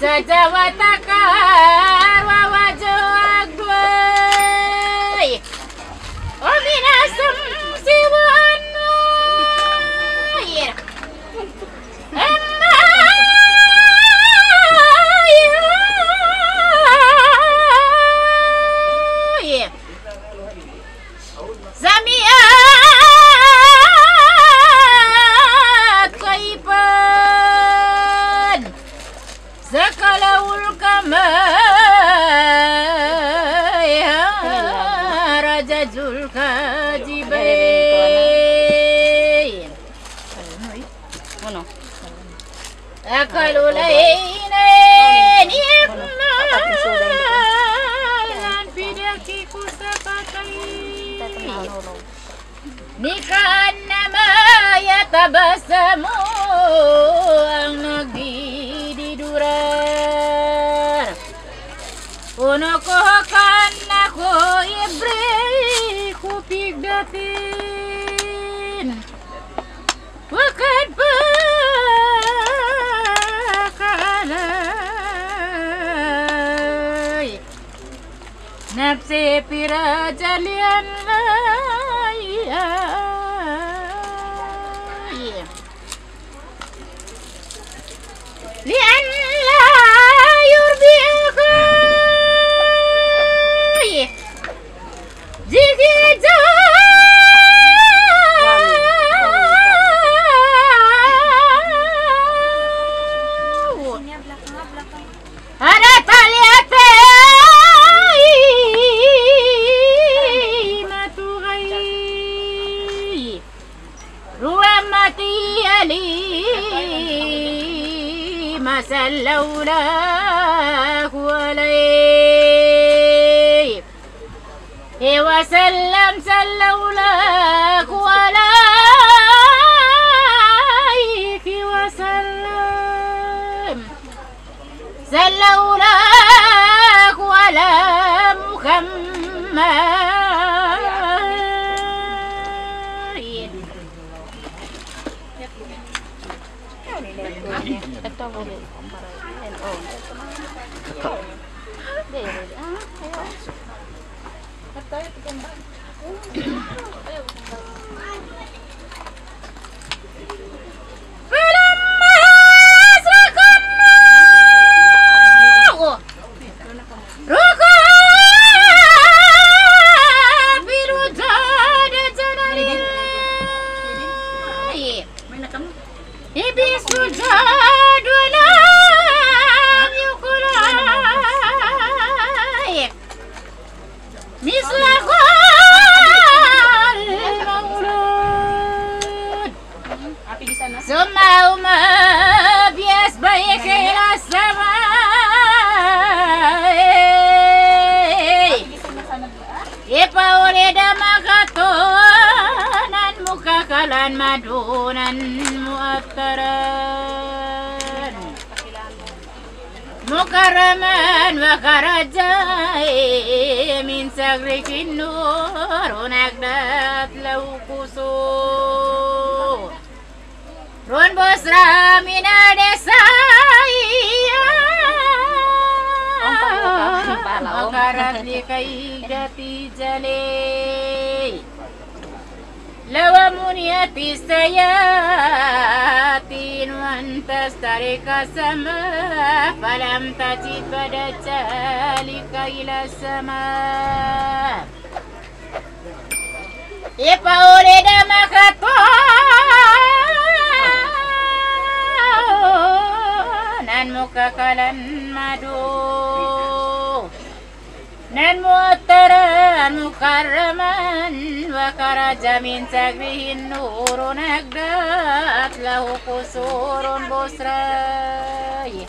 Saja watakar wa wajah kalulainin iklan pidakiku sapatay ni kaannama yatabasamu ang nagdididurar uno ko kanna ko ibre ko pigdatin wakad pa kalay nafsi pirajalian layay lian la yurbiak jiki ada taliate matugai ruam mati ali masallaula kualai wa sallam sallaula kualai wa sallam sallaula kuala Muhammad ito boleh ibis sujadulam yukulai mislakal maulud summa uma bias baik ila sama ipa ulida makatonan mukakalan madunan muattaran mukarraman wa karajai min sagrikin nur nagdat lau kusu ron bosra min adesai makarat likai jati jale lawa muniati sayatin wantas tarika sama falam tajid pada jalika ila sama ipa ureda makato nan mukakalan madu nan muattaran mukarraman wa karaja min sagrihin nurun agdat lahu kusurun busrai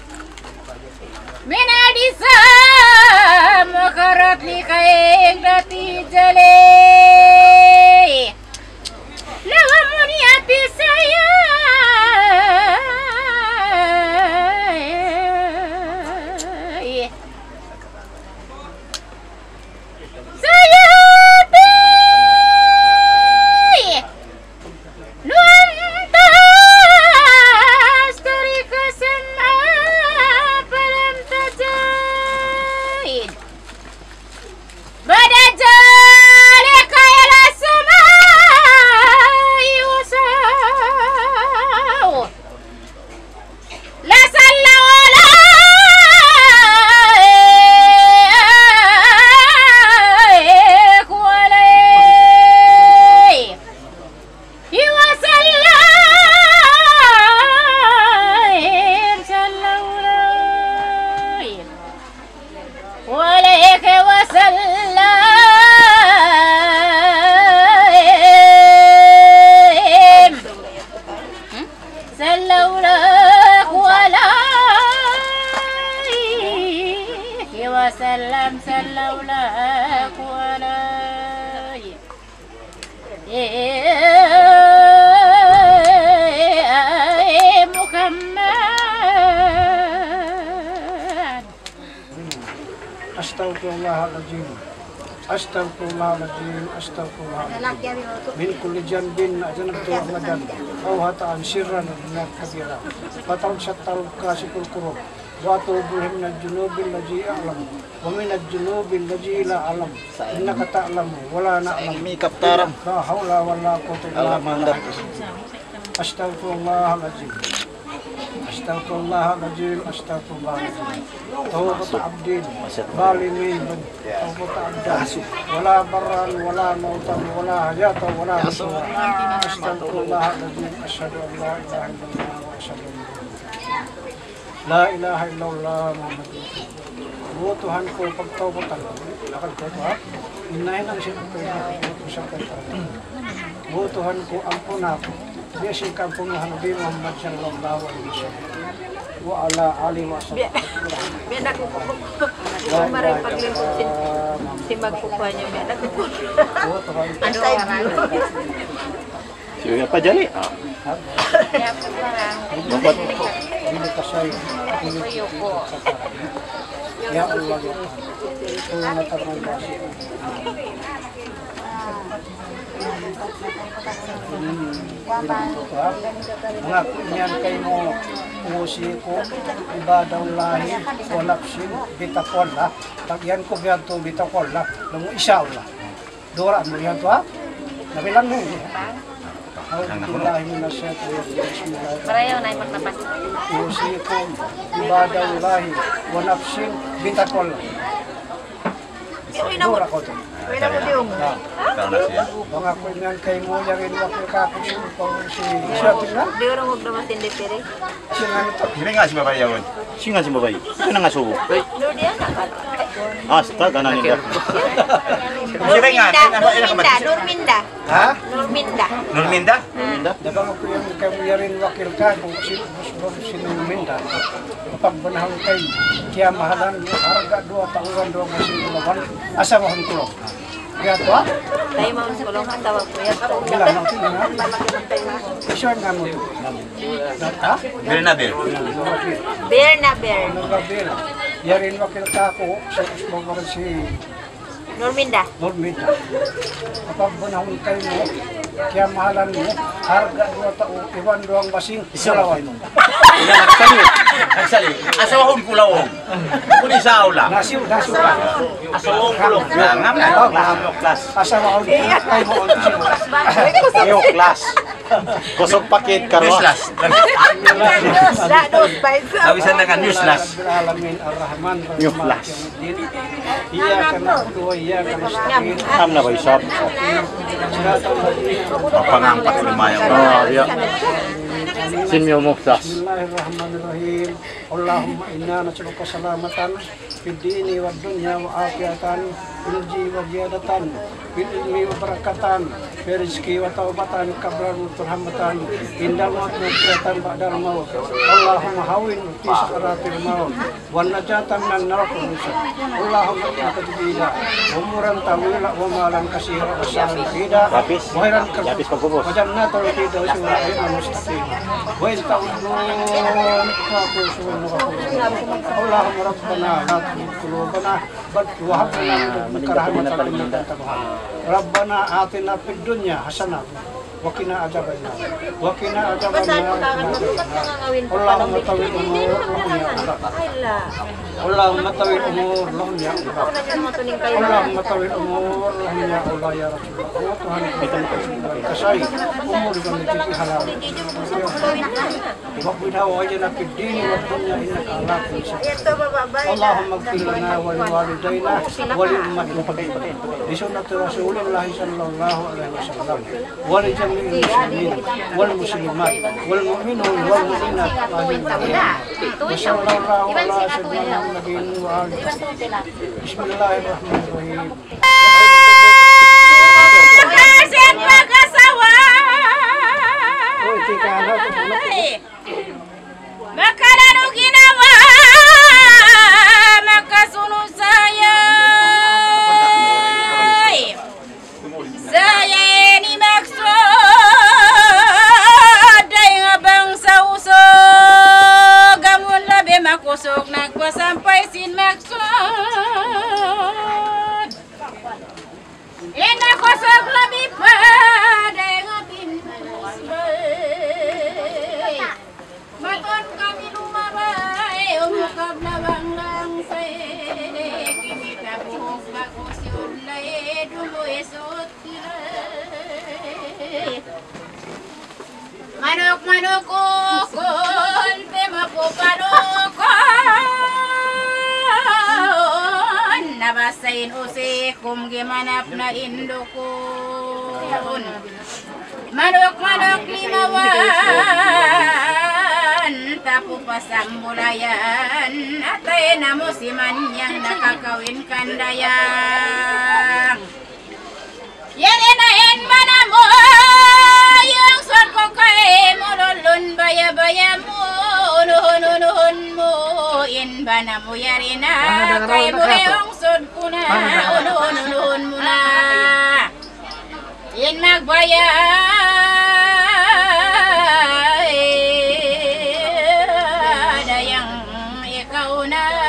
min adisam wa karat likaik dati jalei lawa muniati saya عليك وسلم كولاي محمد أستغفر الله العظيم أستغفر الله العظيم أستغفر الله العظيم من كل جنب أجنبت أحمدا أو هطأ سرا من كبيرا فترك شتى كاشف الكروب وأتوب من الجنوب الذي أعلم ومن الجنوب الذي لا أعلم إنك تعلم ولا نعلم لا حول ولا قوة إلا بالله أستغفر الله العظيم أستغفر الله العظيم أستغفر الله العظيم توبة عبد ظالمين توبة عبد ولا برا ولا موتا ولا حياة ولا نشورا أستغفر الله العظيم أشهد أن لا إله إلا الله وأشهد أن لا إله إلا الله محمد رسول الله Tuhan ko pagtawbatan lakad ko ha inahin ang siyempre Tuhan ko ampun ako biasin ka ampun Nabi Muhammad sallallahu alaihi wasallam wa ala alihi wasallam biar aku kemarin paglingkod si magkukuhanya biar aku Siya pa jali. Bapak ini kasay ya Allah ya Tuhan terima kasih Mengaku niyan kay mo usi ko ibadaw lahi o napsin bitakol la tagyan ko biyan to bitakol la nung isaw la dora mo yan to ha nabilang mo Alhamdulillah Bismillahirrahmanirrahim Parayaw na magnapas usi ko ibadaw lahi o napsin bitakol la dora ko to Pwede mo diyo mo. Mga kuingan kay mo yarin wakil kakong si Siatin na? Di orang huwag naman tindi pere. Siya ito. Hindi nga si babae yun. Siya nga si babae. Ito na nga subo. Lord yan na. Asta, ganan nila. Nurminda. Ha? Nurminda. Nurminda? Dabang ako yung kay mo yarin wakil kakong si Nurminda. Pagbanahang kay kaya mahalan harga 2 taon 2 masing asawa ng tulong. Kaya to ha? Tayo mga kulong asawa ko yan. Ilan ang tingin ha? Isyon nga mo. Ha? Bernabe. Bear na bear. Nagabir. Yarin wakil kako sa kusbabaran si Nurminda. Nurminda. Pagbanahang kay mo kaya mahalan mo harga 2 taon 2 masing salawan mo. Nagsali. Asawahon kulawong. Kuni sa aula. Nasiw. Asawahon kulong. Ngam na. Ngam class. Asawa ko kay mo Iyo class. Kusog pakit karo. Newslas. Awisan na kan newslas. Alamin Ar-Rahman Newslas. Iya kana tuwa iya kana sakin. Am na ba isap? Pangangkat lumayan. Ah, iya. Sinyo mo class. Bismillahirrahmanirrahim. Allahumma inna nas'aluka salamatan fid dini wad dunya wa afiatan fil jiwi wa ziyadatan fil ilmi wa barakatan fil rizqi wa taubatan qabla turhamatan indal maut wa ba'dal maut. Allahumma hawin fi sakaratil maut wa najatan min nar Allahumma inna tadbida umuran tawila wa malan kasira wa salan fida wa khairan wa jannatul firdaus wa ayyan mustaqim wa ta'udun fa اللهم ربنا لا تزغ قلوبنا بل وهب لنا من لدنك رحمة إنك أنت الوهاب ربنا آتنا في الدنيا حسنة وقنا عذاب النار اللهم طول الأمور لهم يا الله اللهم طول الأمور لهم يا الله اللهم طول الأمور لهم يا الله يا رسول الله Tuhan kita kasih umur dan rezeki halal وقنا وجنا في الدين والدنيا إنك على كل شيء اللهم اغفر لنا ولوالدينا ولأمتنا بسنة رسول الله صلى الله عليه وسلم ولجميع المسلمين والمسلمات والمؤمنين والمؤمنات وصلى الله على سيدنا محمد وآله بسم الله الرحمن الرحيم Makanan ginawa makasunu saya Manok manok ukol, pemapo panokon, nabasain usikum gimanap na indukon. Manok manok limawan, tapu pasambulayan, atay na mo si manyang nakakawin kandayang. Yarinain mana mo, yung son ko kay mululun baya-baya mo, unuhun mo, inba na mo yarina, kay bureong son ko na, unuhun mo na, in magbaya, dayang ikaw na.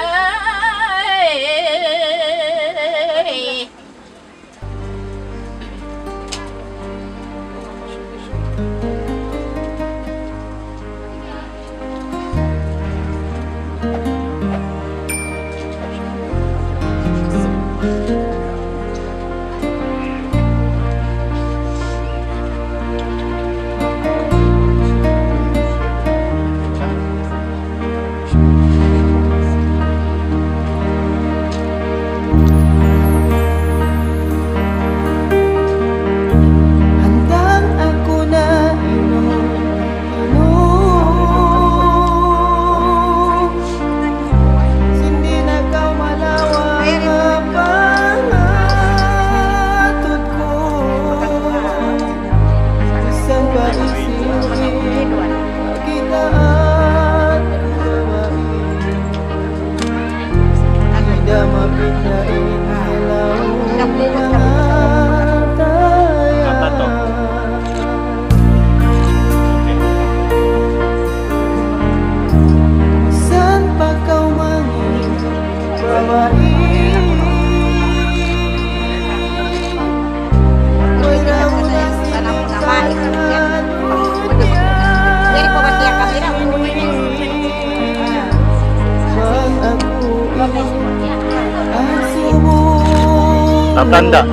Tanda.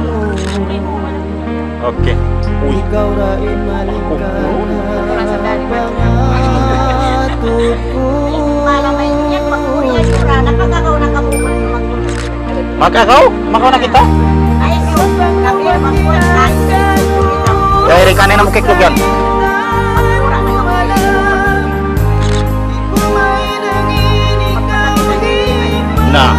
Oke. Uy. Maka kau na kita. Dari kanin mo keklugan. Nah.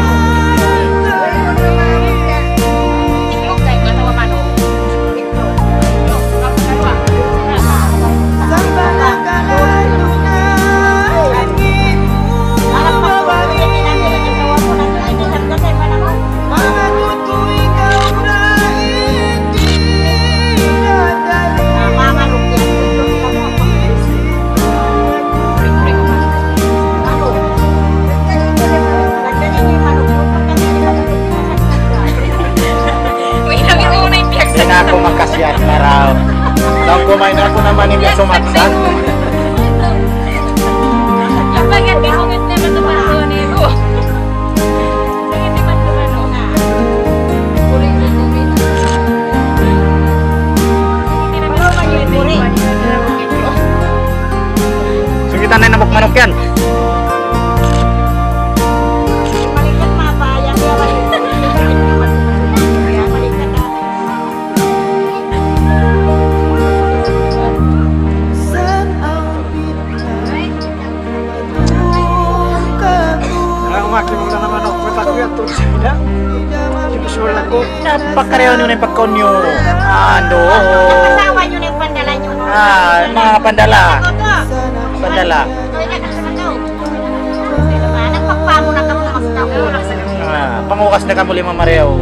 Ako makasiyat na raw. Nang kumain ako naman yung sumatsan. Ang bagay kahongit naman naman ko nito. Hindi man naman na. Kuring na kumin. Hindi naman kuring. So kita na nabok manok yan. Napakareho nyo na yung pagkaon nyo. Ano? Asawa nyo na yung pandala nyo. Mga pandala. Pandala. Nagpagpamo na kamo na mas Pangukas na kamo 5 Mareho.